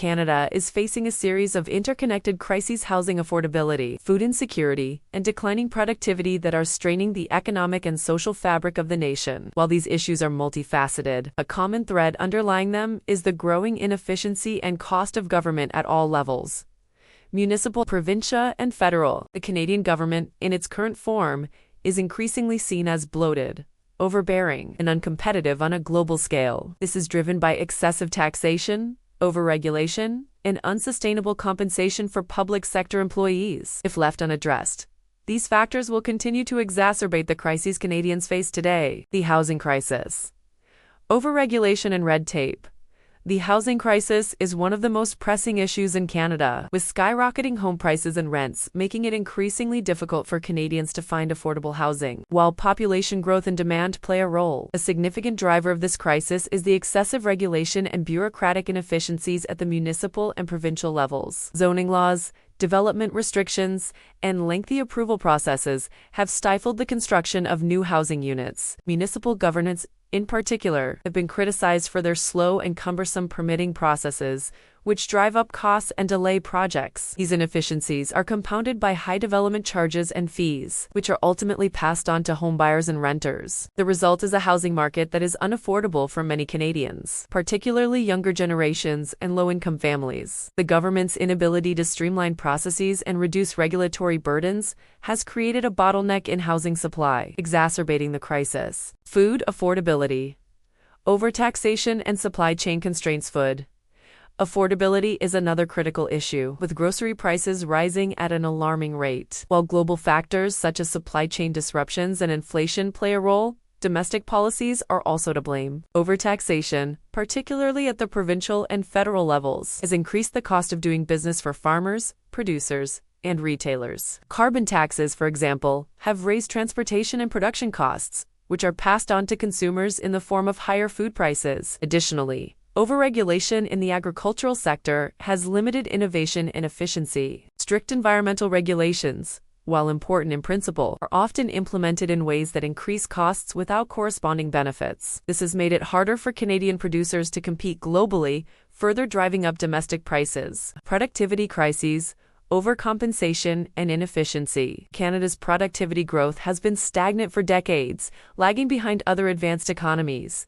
Canada is facing a series of interconnected crises: housing affordability, food insecurity, and declining productivity that are straining the economic and social fabric of the nation. While these issues are multifaceted, a common thread underlying them is the growing inefficiency and cost of government at all levels: municipal, provincial, and federal. The Canadian government, in its current form, is increasingly seen as bloated, overbearing, and uncompetitive on a global scale. This is driven by excessive taxation, over-regulation, and unsustainable compensation for public sector employees. If left unaddressed, these factors will continue to exacerbate the crises Canadians face today. The housing crisis. Over-regulation and red tape. The housing crisis is one of the most pressing issues in Canada, with skyrocketing home prices and rents making it increasingly difficult for Canadians to find affordable housing. While population growth and demand play a role, a significant driver of this crisis is the excessive regulation and bureaucratic inefficiencies at the municipal and provincial levels. Zoning laws, development restrictions, and lengthy approval processes have stifled the construction of new housing units. Municipal governance, in particular, have been criticized for their slow and cumbersome permitting processes, which drive up costs and delay projects. These inefficiencies are compounded by high development charges and fees, which are ultimately passed on to homebuyers and renters. The result is a housing market that is unaffordable for many Canadians, particularly younger generations and low-income families. The government's inability to streamline processes and reduce regulatory burdens has created a bottleneck in housing supply, exacerbating the crisis. Food affordability. Over-taxation and supply chain constraints. Food affordability is another critical issue, with grocery prices rising at an alarming rate. While global factors such as supply chain disruptions and inflation play a role, domestic policies are also to blame. Overtaxation, particularly at the provincial and federal levels, has increased the cost of doing business for farmers, producers, and retailers. Carbon taxes, for example, have raised transportation and production costs, which are passed on to consumers in the form of higher food prices. Additionally, overregulation in the agricultural sector has limited innovation and efficiency. Strict environmental regulations, while important in principle, are often implemented in ways that increase costs without corresponding benefits. This has made it harder for Canadian producers to compete globally, further driving up domestic prices. Productivity crises, overcompensation, and inefficiency. Canada's productivity growth has been stagnant for decades, lagging behind other advanced economies.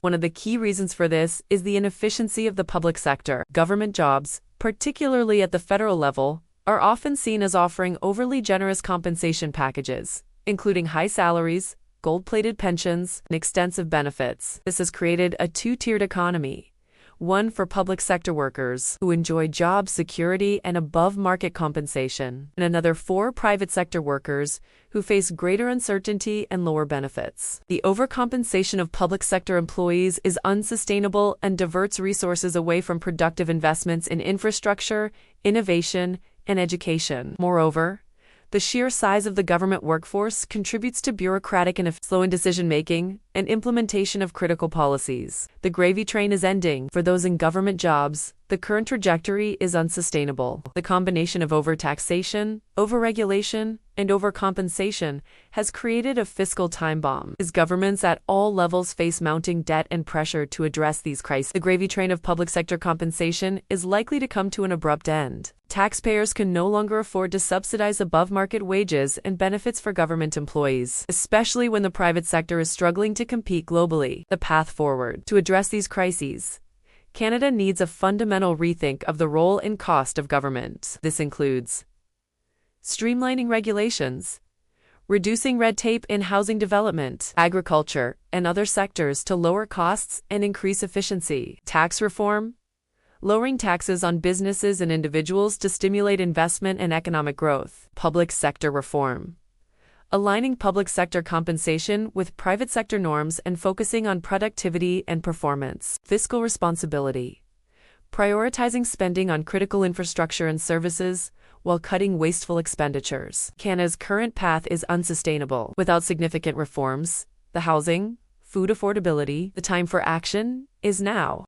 One of the key reasons for this is the inefficiency of the public sector. Government jobs, particularly at the federal level, are often seen as offering overly generous compensation packages, including high salaries, gold-plated pensions, and extensive benefits. This has created a two-tiered economy: one for public sector workers, who enjoy job security and above-market compensation, and another for private sector workers, who face greater uncertainty and lower benefits. The overcompensation of public sector employees is unsustainable and diverts resources away from productive investments in infrastructure, innovation, and education. Moreover, the sheer size of the government workforce contributes to bureaucratic and slow in decision-making and implementation of critical policies. The gravy train is ending. For those in government jobs, the current trajectory is unsustainable. The combination of overtaxation, overregulation, and overcompensation has created a fiscal time bomb, as governments at all levels face mounting debt and pressure to address these crises. The gravy train of public sector compensation is likely to come to an abrupt end. Taxpayers can no longer afford to subsidize above-market wages and benefits for government employees, especially when the private sector is struggling to compete globally. The path forward. To address these crises, Canada needs a fundamental rethink of the role and cost of government. This includes streamlining regulations, reducing red tape in housing development, agriculture, and other sectors to lower costs and increase efficiency, tax reform, lowering taxes on businesses and individuals to stimulate investment and economic growth, public sector reform, aligning public sector compensation with private sector norms and focusing on productivity and performance, fiscal responsibility, prioritizing spending on critical infrastructure and services while cutting wasteful expenditures. Canada's current path is unsustainable. Without significant reforms, the housing, food affordability, the time for action is now.